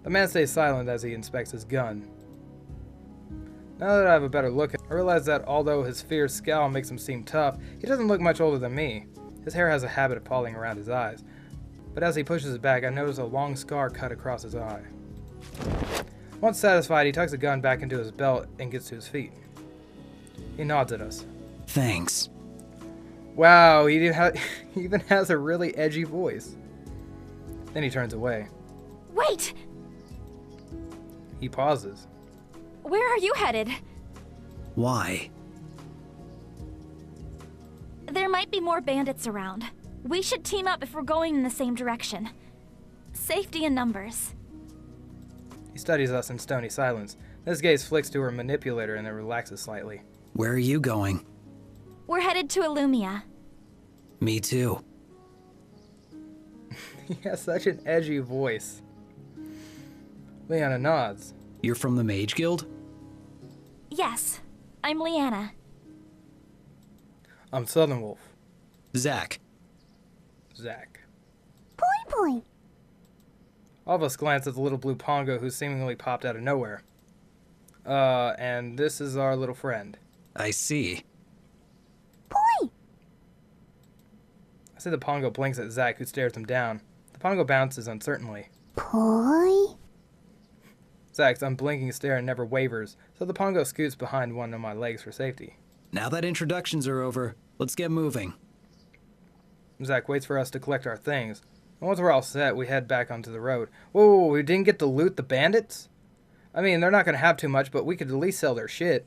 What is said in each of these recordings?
The man stays silent as he inspects his gun. Now that I have a better look at him, I realize that although his fierce scowl makes him seem tough, he doesn't look much older than me. His hair has a habit of falling around his eyes. But as he pushes it back, I notice a long scar cut across his eye. Once satisfied, he tucks the gun back into his belt and gets to his feet. He nods at us. Thanks. Wow, he even has a really edgy voice. Then he turns away. Wait! He pauses. Where are you headed? Why? There might be more bandits around. We should team up if we're going in the same direction. Safety in numbers. He studies us in stony silence. His gaze flicks to her manipulator and then relaxes slightly. Where are you going? We're headed to Illumia. Me too. He has such an edgy voice. Leanna nods. You're from the Mage Guild? Yes, I'm Leanna. I'm Southern Wolf. Zach. Zach. Boing. All of us glance at the little blue Pongo who seemingly popped out of nowhere. And this is our little friend. I see. Boing. I see the Pongo blinks at Zach, who stares him down. The Pongo bounces uncertainly. Boy. Zach's unblinking stare never wavers, so the Pongo scoots behind one of my legs for safety. Now that introductions are over, let's get moving. Zach waits for us to collect our things. And once we're all set, we head back onto the road. Whoa, we didn't get to loot the bandits? I mean, they're not going to have too much, but we could at least sell their shit.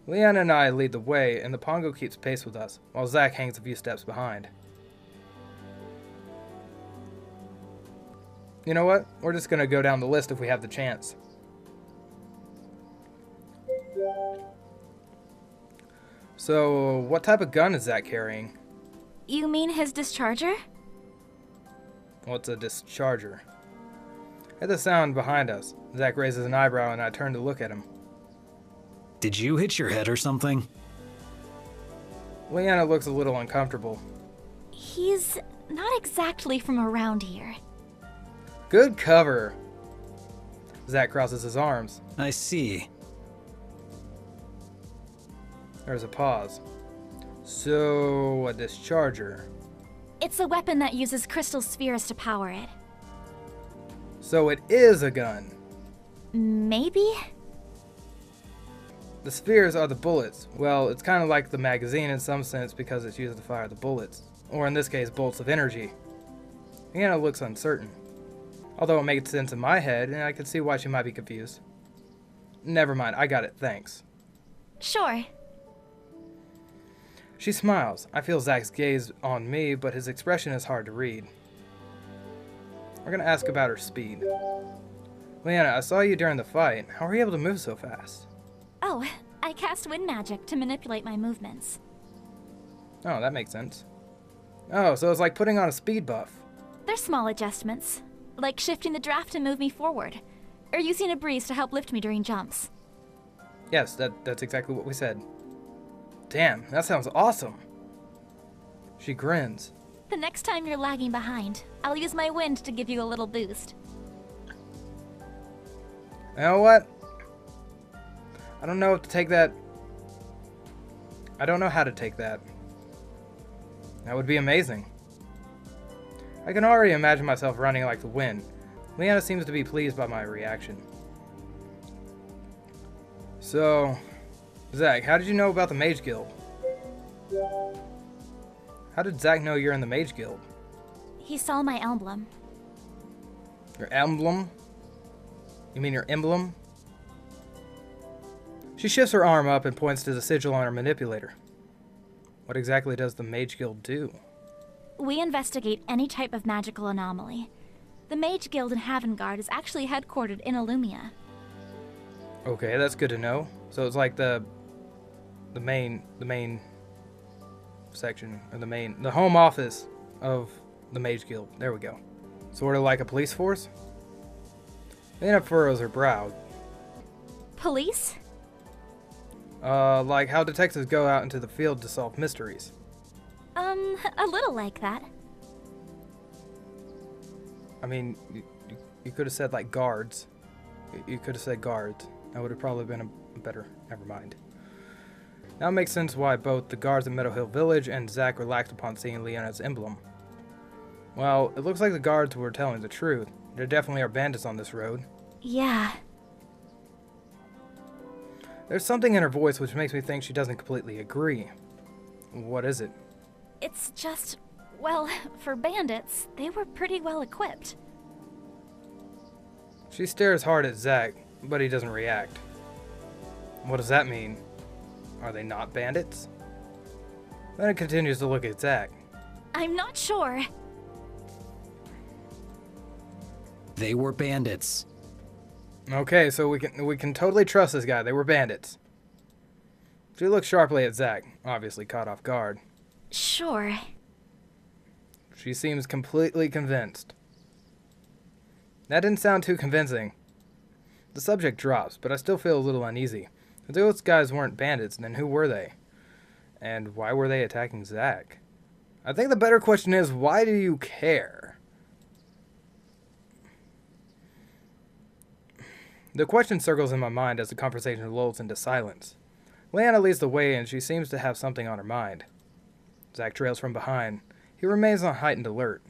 Leanna and I lead the way, and the Pongo keeps pace with us, while Zach hangs a few steps behind. You know what? We're just going to go down the list if we have the chance. So, what type of gun is Zach carrying? You mean his discharger? What's a discharger? At the sound behind us, Zach raises an eyebrow and I turn to look at him. Did you hit your head or something? Leanna looks a little uncomfortable. He's not exactly from around here. Good cover. Zach crosses his arms. I see. There's a pause. So, a discharger. It's a weapon that uses crystal spheres to power it. So it is a gun. Maybe? The spheres are the bullets. Well, it's kind of like the magazine in some sense because it's used to fire the bullets. Or in this case, bolts of energy. Leanna looks uncertain. Although it makes sense in my head, and I can see why she might be confused. Never mind, I got it, thanks. Sure. She smiles. I feel Zach's gaze on me, but his expression is hard to read. We're gonna ask about her speed. Leanna, I saw you during the fight. How were you able to move so fast? Oh, I cast wind magic to manipulate my movements. Oh, that makes sense. Oh, so it's like putting on a speed buff. They're small adjustments, like shifting the draft to move me forward, or using a breeze to help lift me during jumps. Yes, that's exactly what we said. Damn, that sounds awesome. She grins. The next time you're lagging behind, I'll use my wind to give you a little boost. You know what? I don't know if to take that. I don't know how to take that. That would be amazing. I can already imagine myself running like the wind. Leanna seems to be pleased by my reaction. So, Zach, how did you know about the Mage Guild? How did Zach know you're in the Mage Guild? He saw my emblem. Your emblem? You mean your emblem? She shifts her arm up and points to the sigil on her manipulator. What exactly does the Mage Guild do? We investigate any type of magical anomaly. The Mage Guild in Havengard is actually headquartered in Illumia. Okay, that's good to know. So it's like the main section, or the home office of the Mage Guild. There we go. Sort of like a police force? Lena furrows her brow. Police? Like how detectives go out into the field to solve mysteries. A little like that. I mean, you could have said, like, guards. You could have said guards. That would have probably been a better... Never mind. Now it makes sense why both the guards at Meadow Hill Village and Zack relaxed upon seeing Leanna's emblem. Well, it looks like the guards were telling the truth. There definitely are bandits on this road. Yeah. There's something in her voice which makes me think she doesn't completely agree. What is it? It's just, well, for bandits, they were pretty well equipped. She stares hard at Zack, but he doesn't react. What does that mean? Are they not bandits? Then it continues to look at Zack. I'm not sure. They were bandits. Okay, so we can totally trust this guy. They were bandits. She looks sharply at Zack, obviously caught off guard. Sure. She seems completely convinced. That didn't sound too convincing. The subject drops, but I still feel a little uneasy. If those guys weren't bandits, then who were they? And why were they attacking Zack? I think the better question is, why do you care? The question circles in my mind as the conversation lulls into silence. Leanna leads the way and she seems to have something on her mind. Zack trails from behind. He remains on heightened alert.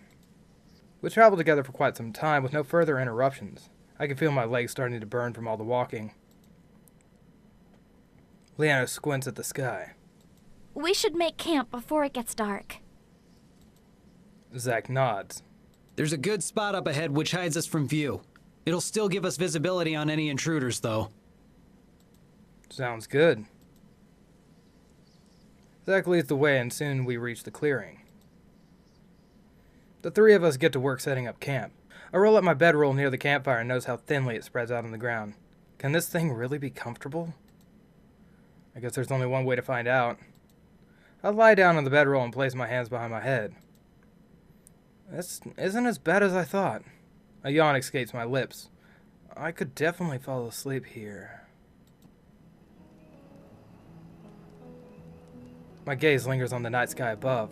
We traveled together for quite some time with no further interruptions. I can feel my legs starting to burn from all the walking. Leanna squints at the sky. We should make camp before it gets dark. Zack nods. There's a good spot up ahead which hides us from view. It'll still give us visibility on any intruders, though. Sounds good. Zack leads the way and soon we reach the clearing. The three of us get to work setting up camp. I roll up my bedroll near the campfire and notice how thinly it spreads out on the ground. Can this thing really be comfortable? I guess there's only one way to find out. I lie down on the bedroll and place my hands behind my head. This isn't as bad as I thought. A yawn escapes my lips. I could definitely fall asleep here. My gaze lingers on the night sky above.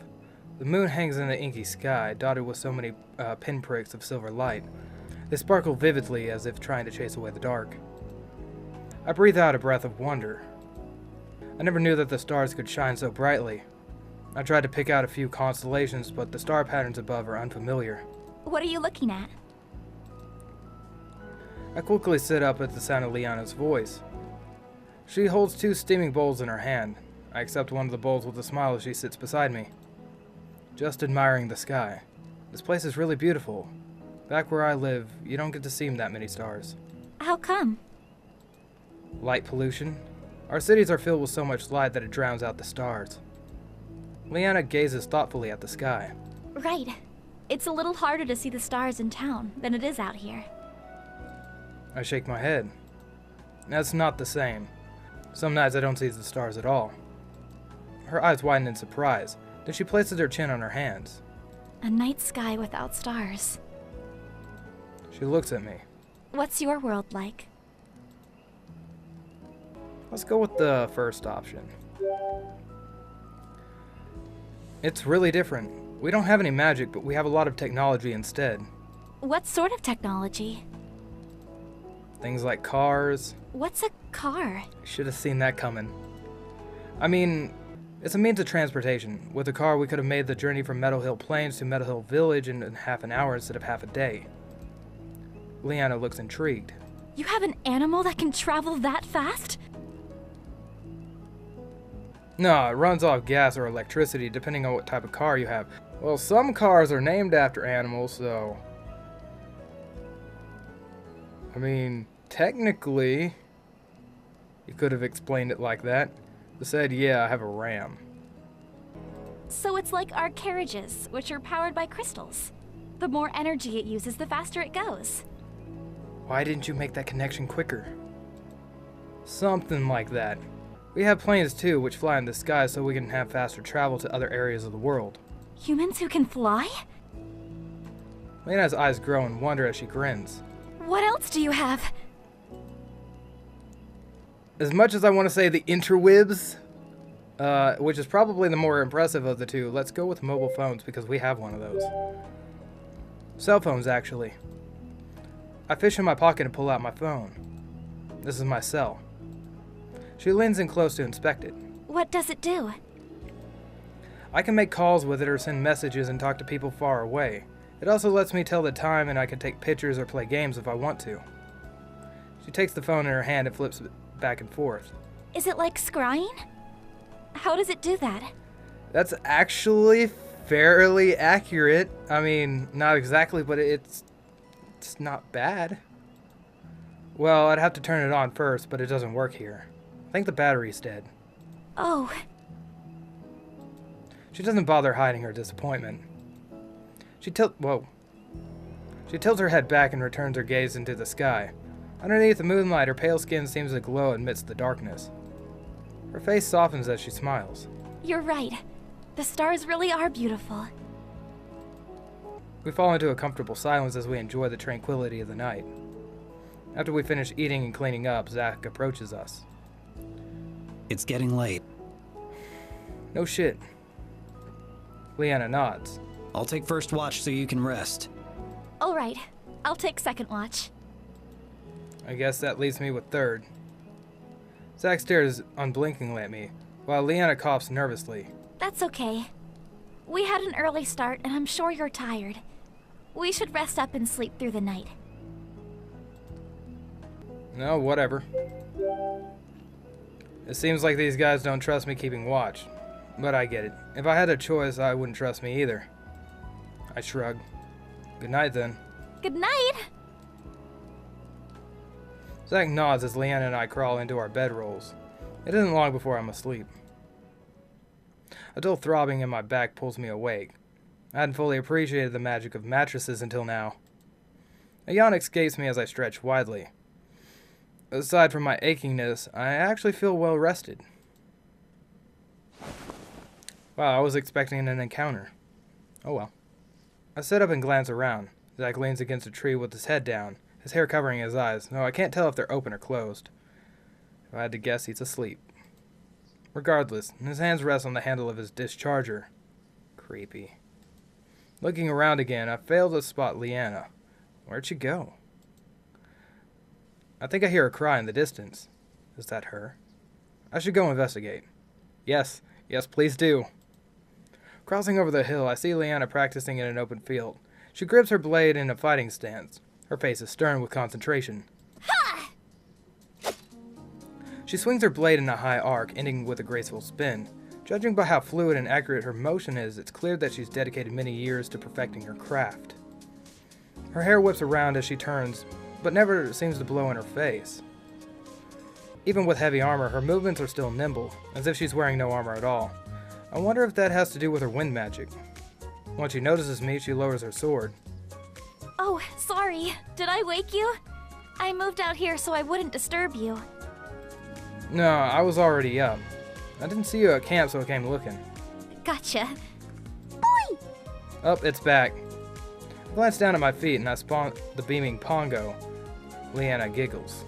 The moon hangs in the inky sky, dotted with so many pinpricks of silver light. They sparkle vividly as if trying to chase away the dark. I breathe out a breath of wonder. I never knew that the stars could shine so brightly. I tried to pick out a few constellations, but the star patterns above are unfamiliar. What are you looking at? I quickly sit up at the sound of Leanna's voice. She holds two steaming bowls in her hand. I accept one of the bowls with a smile as she sits beside me. Just admiring the sky. This place is really beautiful. Back where I live, you don't get to see that many stars. How come? Light pollution. Our cities are filled with so much light that it drowns out the stars. Leanna gazes thoughtfully at the sky. Right. It's a little harder to see the stars in town than it is out here. I shake my head. That's not the same. Some nights I don't see the stars at all. Her eyes widen in surprise. Then she places her chin on her hands. A night sky without stars. She looks at me. What's your world like? Let's go with the first option. It's really different. We don't have any magic, but we have a lot of technology instead. What sort of technology? Things like cars. What's a car? Should have seen that coming. I mean, it's a means of transportation. With a car, we could have made the journey from Meadow Hill Plains to Meadow Hill Village in half an hour instead of half a day. Leanna looks intrigued. You have an animal that can travel that fast? No, it runs off gas or electricity depending on what type of car you have. Well, some cars are named after animals, so... I mean, technically, you could have explained it like that. They said, yeah, I have a ram. So it's like our carriages, which are powered by crystals. The more energy it uses, the faster it goes. Why didn't you make that connection quicker? Something like that. We have planes too, which fly in the sky so we can have faster travel to other areas of the world. Humans who can fly? Lena's eyes grow in wonder as she grins. What else do you have? As much as I want to say the interwebs, which is probably the more impressive of the two, let's go with mobile phones because we have one of those. Cell phones, actually. I fish in my pocket and pull out my phone. This is my cell. She leans in close to inspect it. What does it do? I can make calls with it or send messages and talk to people far away. It also lets me tell the time, and I can take pictures or play games if I want to. She takes the phone in her hand and flips it back and forth. Is it like scrying? How does it do that? That's actually fairly accurate. I mean, not exactly, but it's not bad. Well, I'd have to turn it on first, but it doesn't work here. I think the battery's dead. Oh, She doesn't bother hiding her disappointment. She tilts her head back and returns her gaze into the sky. Underneath the moonlight, her pale skin seems to glow amidst the darkness. Her face softens as she smiles. you're right. The stars really are beautiful. We fall into a comfortable silence as we enjoy the tranquility of the night. After we finish eating and cleaning up, Zach approaches us. It's getting late. No shit. Leanna nods. I'll take first watch so you can rest. All right, I'll take second watch. I guess that leaves me with third. Zach stares unblinkingly at me, while Leanna coughs nervously. That's okay. We had an early start, and I'm sure you're tired. We should rest up and sleep through the night. No, whatever. It seems like these guys don't trust me keeping watch, but I get it. If I had a choice, I wouldn't trust me either. I shrug. Good night, then. Good night! Zach nods as Leanna and I crawl into our bedrolls. It isn't long before I'm asleep. A dull throbbing in my back pulls me awake. I hadn't fully appreciated the magic of mattresses until now. A yawn escapes me as I stretch widely. Aside from my achingness, I actually feel well rested. Wow, I was expecting an encounter. Oh well. I sit up and glance around. Zach leans against a tree with his head down, his hair covering his eyes, though I can't tell if they're open or closed. If I had to guess, he's asleep. Regardless, his hands rest on the handle of his discharger. Creepy. Looking around again, I fail to spot Leanna. Where'd she go? I think I hear a cry in the distance. Is that her? I should go investigate. Yes, please do. Crossing over the hill, I see Leanna practicing in an open field. She grips her blade in a fighting stance. Her face is stern with concentration. Ha! She swings her blade in a high arc, ending with a graceful spin. Judging by how fluid and accurate her motion is, it's clear that she's dedicated many years to perfecting her craft. Her hair whips around as she turns, but never seems to blow in her face. Even with heavy armor, her movements are still nimble, as if she's wearing no armor at all. I wonder if that has to do with her wind magic. Once she notices me, she lowers her sword. Oh, sorry. Did I wake you? I moved out here so I wouldn't disturb you. No, I was already up. I didn't see you at camp, so I came looking. Gotcha. Oh, it's back. I glance down at my feet and I spawn the beaming Pongo. Leanna giggles.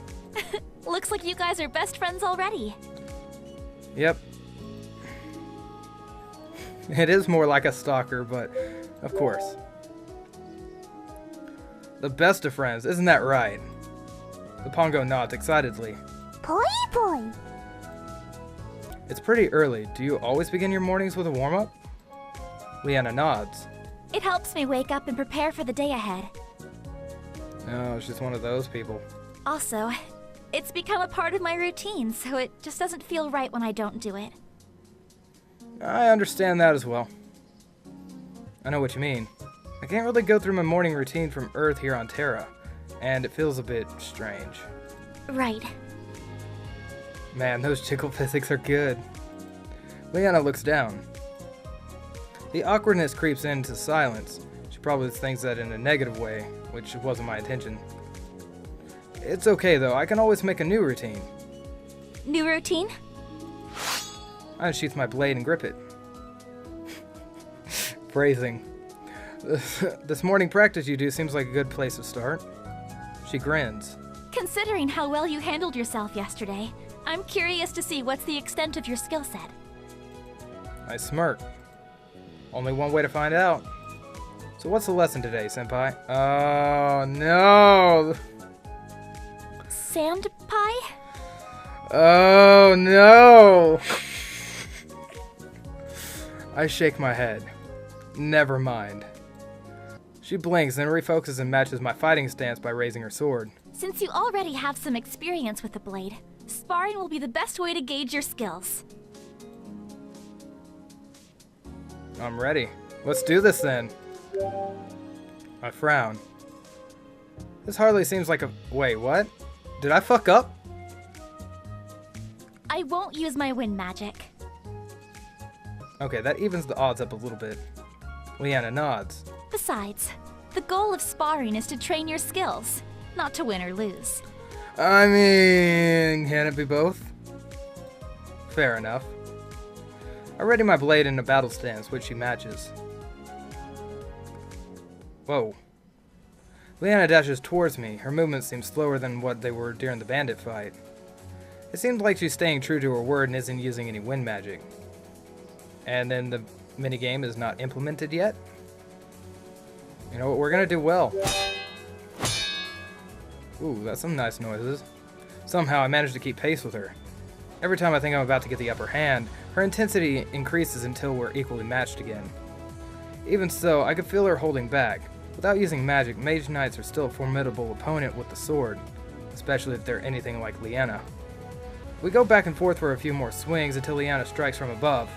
Looks like you guys are best friends already. Yep. It is more like a stalker, but of course. The best of friends, isn't that right? The Pongo nods excitedly. Poi poi. It's pretty early. Do you always begin your mornings with a warm-up? Leanna nods. It helps me wake up and prepare for the day ahead. Oh, she's one of those people. Also, it's become a part of my routine, so it just doesn't feel right when I don't do it. I understand that as well. I know what you mean. I can't really go through my morning routine from Earth here on Terra, and it feels a bit strange. Right. Man, those jiggle physics are good. Leanna looks down. The awkwardness creeps into silence. She probably thinks that in a negative way, which wasn't my intention. It's okay though, I can always make a new routine. New routine? I unsheath my blade and grip it. Phrasing. This morning practice you do seems like a good place to start. She grins. Considering how well you handled yourself yesterday, I'm curious to see what's the extent of your skill set. I smirk. Only one way to find out. So what's the lesson today, Senpai? Oh, no! Sand pie? Oh, no! I shake my head. Never mind. She blinks and refocuses and matches my fighting stance by raising her sword. Since you already have some experience with the blade, sparring will be the best way to gauge your skills. I'm ready. Let's do this then. I frown. This hardly seems like a... Wait, what? Did I fuck up? I won't use my wind magic. Okay, that evens the odds up a little bit. Leanna nods. Besides, the goal of sparring is to train your skills, not to win or lose. I mean, can it be both? Fair enough. I ready my blade in a battle stance, which she matches. Whoa. Leanna dashes towards me. Her movements seem slower than what they were during the bandit fight. It seems like she's staying true to her word and isn't using any wind magic. And then the minigame is not implemented yet? You know what, we're gonna do well. Ooh, that's some nice noises. Somehow I managed to keep pace with her. Every time I think I'm about to get the upper hand, her intensity increases until we're equally matched again. Even so, I could feel her holding back. Without using magic, mage knights are still a formidable opponent with the sword, especially if they're anything like Leanna. We go back and forth for a few more swings until Leanna strikes from above.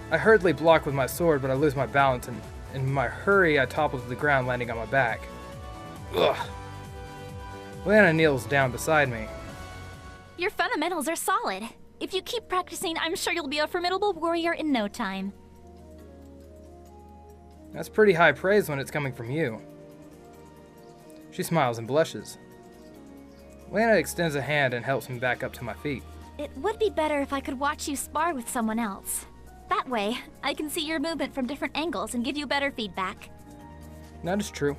I hurriedly block with my sword, but I lose my balance, and in my hurry I topple to the ground, landing on my back. Ugh. Leanna kneels down beside me. Your fundamentals are solid. If you keep practicing, I'm sure you'll be a formidable warrior in no time. That's pretty high praise when it's coming from you. She smiles and blushes. Leanna extends a hand and helps me back up to my feet. It would be better if I could watch you spar with someone else. That way, I can see your movement from different angles and give you better feedback. That is true.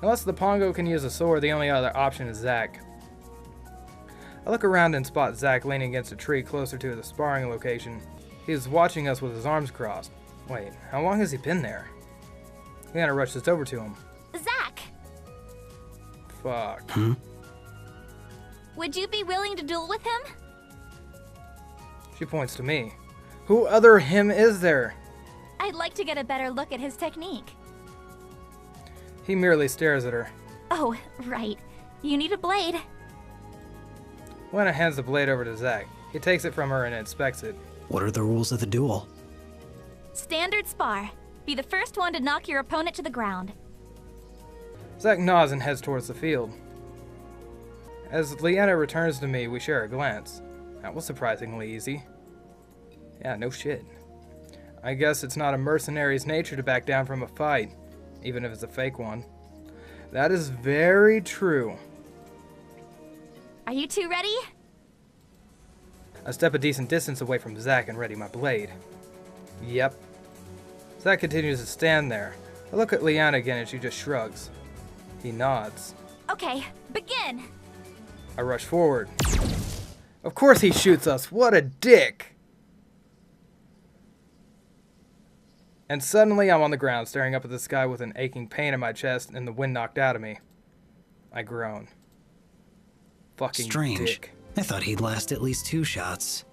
Unless the Pongo can use a sword, the only other option is Zack. I look around and spot Zack leaning against a tree closer to the sparring location. He is watching us with his arms crossed. Wait, how long has he been there? Leanna rushes over to him. Zack! Fuck. Would you be willing to duel with him? She points to me. Who other him is there? I'd like to get a better look at his technique. He merely stares at her. Oh, right. You need a blade. Leanna hands the blade over to Zack. He takes it from her and inspects it. What are the rules of the duel? Standard spar. Be the first one to knock your opponent to the ground. Zack nods and heads towards the field. As Leanna returns to me, we share a glance. That was surprisingly easy. Yeah, no shit. I guess it's not a mercenary's nature to back down from a fight, even if it's a fake one. That is very true. Are you two ready? I step a decent distance away from Zack and ready my blade. Yep. Zack continues to stand there. I look at Leanna again and she just shrugs. He nods. Okay, begin! I rush forward. Of course he shoots us, what a dick! And suddenly I'm on the ground, staring up at the sky with an aching pain in my chest and the wind knocked out of me. I groan. Fucking Strange. dick. I thought he'd last at least 2 shots.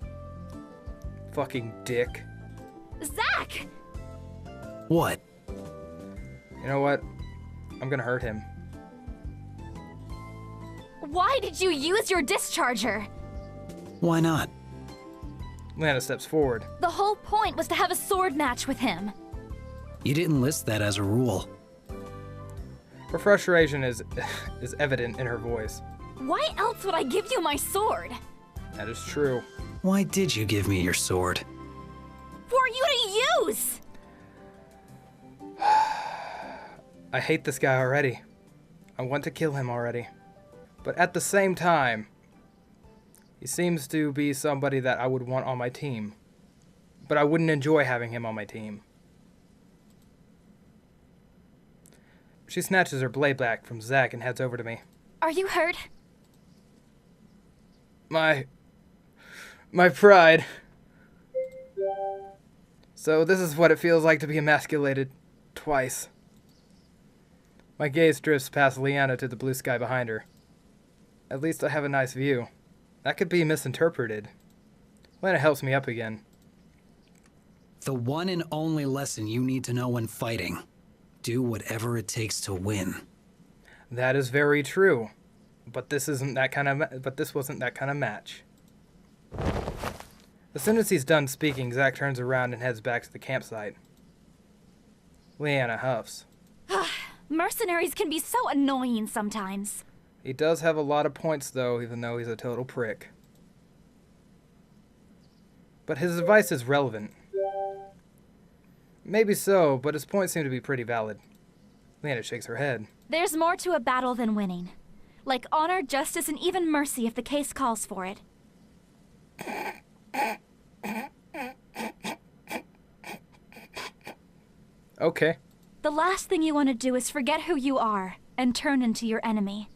Fucking dick. Zack! What? You know what? I'm gonna hurt him. Why did you use your discharger? Why not? Leanna steps forward. The whole point was to have a sword match with him. You didn't list that as a rule. Her frustration is evident in her voice. Why else would I give you my sword? That is true. Why did you give me your sword? For you to use! I hate this guy already. I want to kill him already. But at the same time, he seems to be somebody that I would want on my team. But I wouldn't enjoy having him on my team. She snatches her blade back from Zack and heads over to me. Are you hurt? My pride. So this is what it feels like to be emasculated twice. My gaze drifts past Leanna to the blue sky behind her. At least I have a nice view. That could be misinterpreted. Lena helps me up again. The one and only lesson you need to know when fighting. Do whatever it takes to win. That is very true. But this wasn't that kind of match. As soon as he's done speaking, Zack turns around and heads back to the campsite. Leanna huffs. Mercenaries can be so annoying sometimes. He does have a lot of points, though, even though he's a total prick. But his advice is relevant. Maybe so, but his points seem to be pretty valid. Leanna shakes her head. There's more to a battle than winning. Like honor, justice, and even mercy if the case calls for it. Okay. The last thing you want to do is forget who you are and turn into your enemy.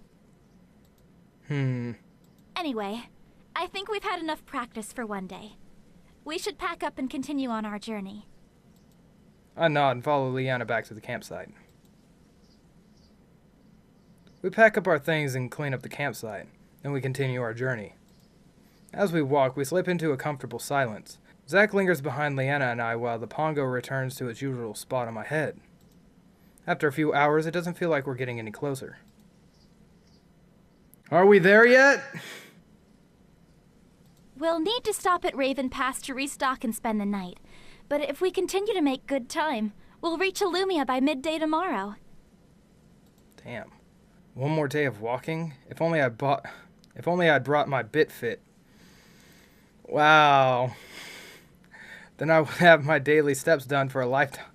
Anyway, I think we've had enough practice for one day. We should pack up and continue on our journey. I nod and follow Leanna back to the campsite. We pack up our things and clean up the campsite, then we continue our journey. As we walk, we slip into a comfortable silence. Zack lingers behind Leanna and I while the Pongo returns to its usual spot on my head. After a few hours, it doesn't feel like we're getting any closer. Are we there yet? We'll need to stop at Raven Pass to restock and spend the night. But if we continue to make good time, we'll reach Illumia by midday tomorrow. Damn. One more day of walking? If only I'd brought my BitFit. Wow. Then I would have my daily steps done for a lifetime.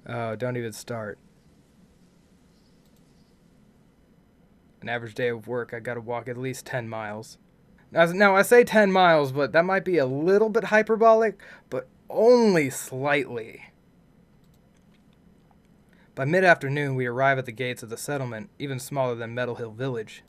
Oh, don't even start. An average day of work, I gotta walk at least 10 miles. Now, I say 10 miles, but that might be a little bit hyperbolic, but only slightly. By mid-afternoon, we arrive at the gates of the settlement, even smaller than Metal Hill Village.